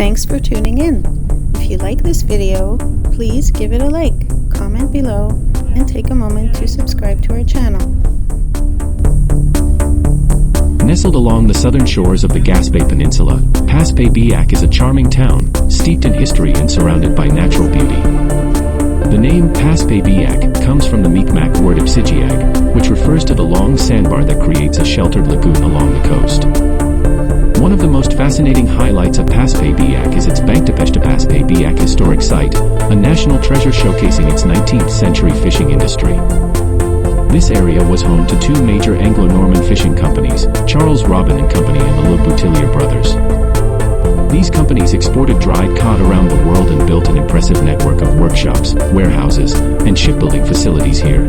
Thanks for tuning in. If you like this video, please give it a like, comment below, and take a moment to subscribe to our channel. Nestled along the southern shores of the Gaspé Peninsula, Paspébiac is a charming town, steeped in history and surrounded by natural beauty. The name Paspébiac comes from the Mi'kmaq word Ibsigiag, which refers to the long sandbar that creates a sheltered lagoon along the coast. One of the most fascinating highlights of Paspébiac is its Paspébiac historic site, a national treasure showcasing its 19th century fishing industry. This area was home to two major Anglo-Norman fishing companies, Charles Robin and Company and the Le Boutillier brothers. These companies exported dried cod around the world and built an impressive network of workshops, warehouses, and shipbuilding facilities here.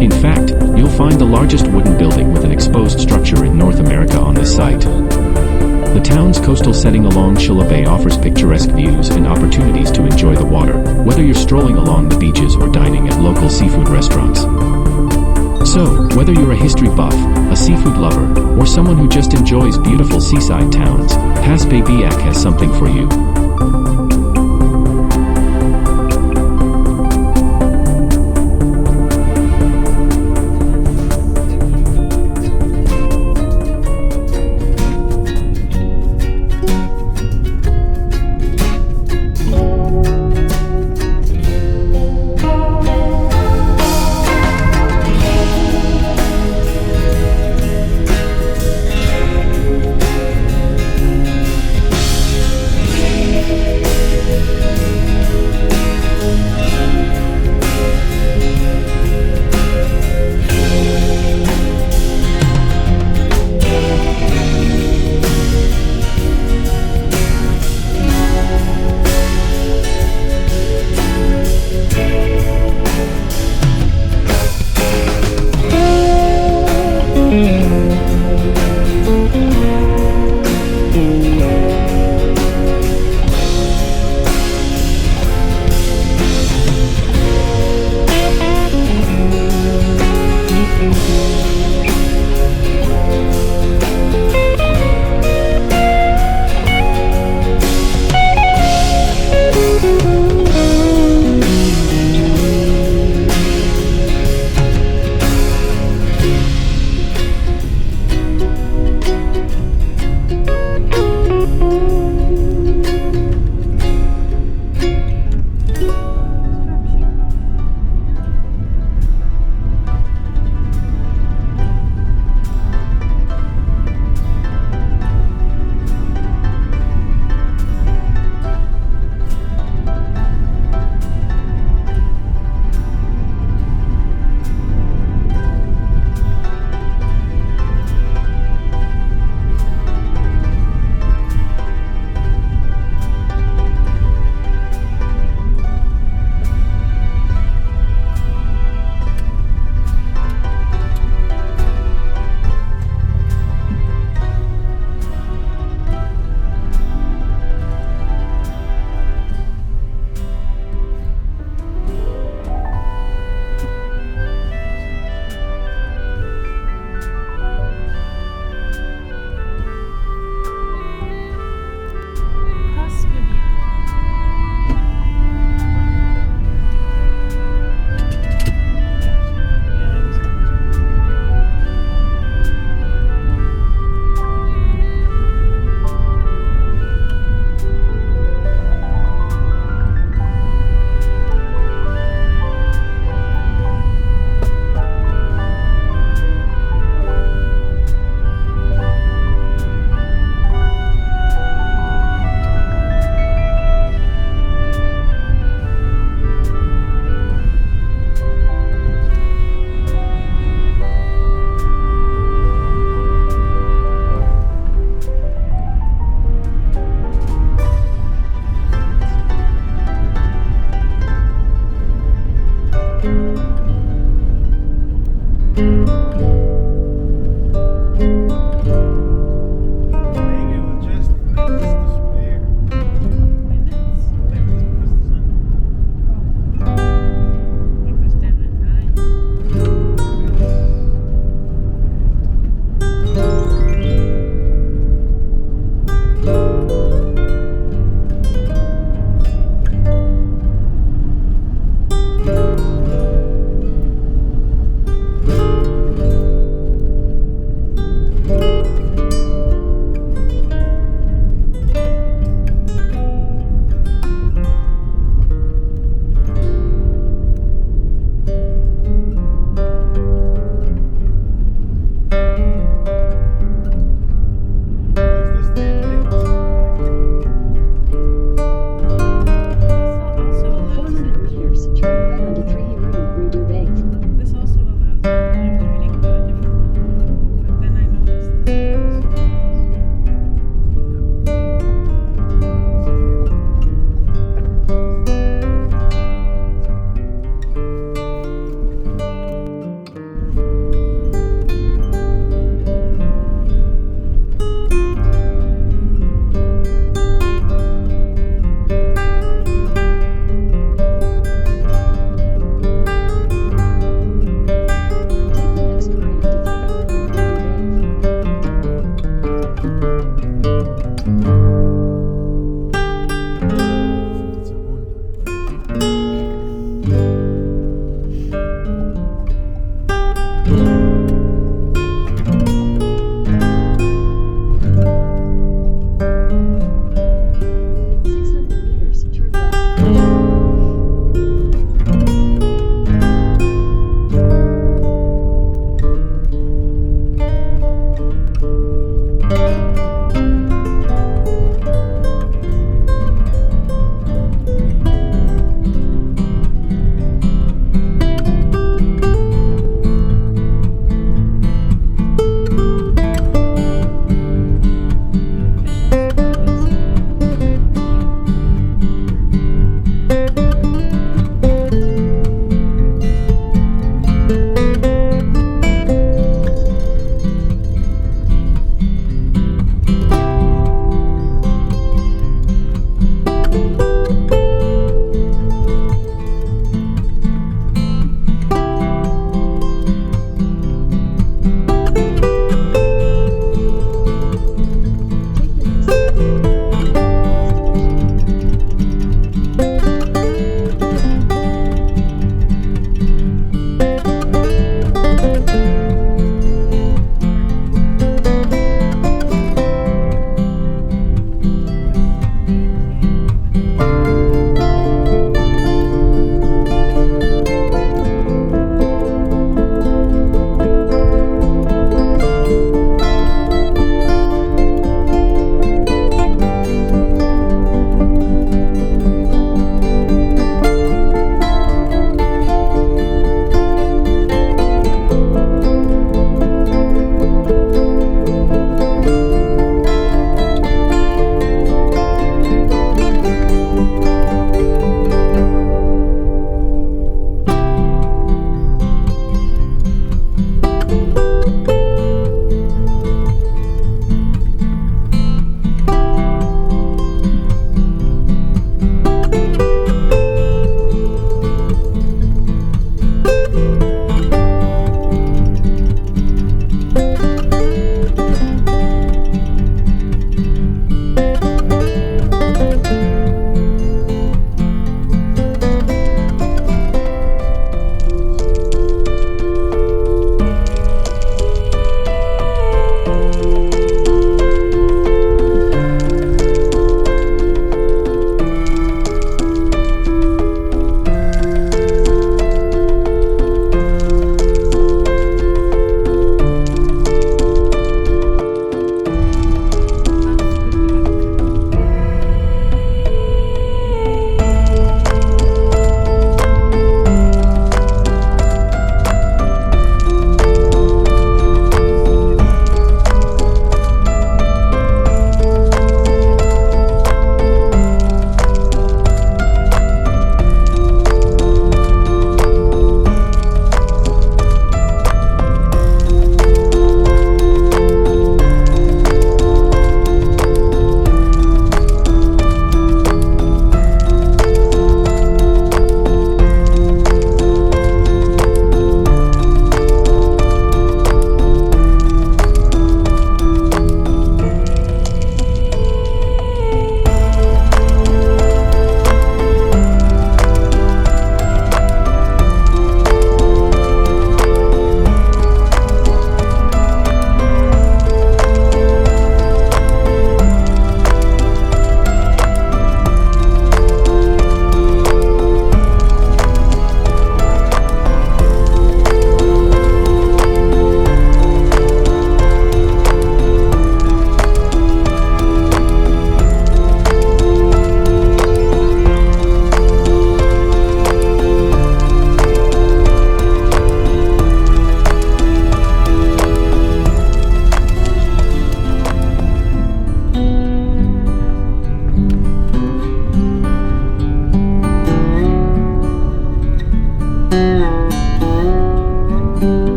In fact, you'll find the largest wooden building with an exposed structure in North America on this site. The town's coastal setting along Chhaleurs Bay offers picturesque views and opportunities to enjoy the water, whether you're strolling along the beaches or dining at local seafood restaurants. So, whether you're a history buff, a seafood lover, or someone who just enjoys beautiful seaside towns, Paspébiac has something for you.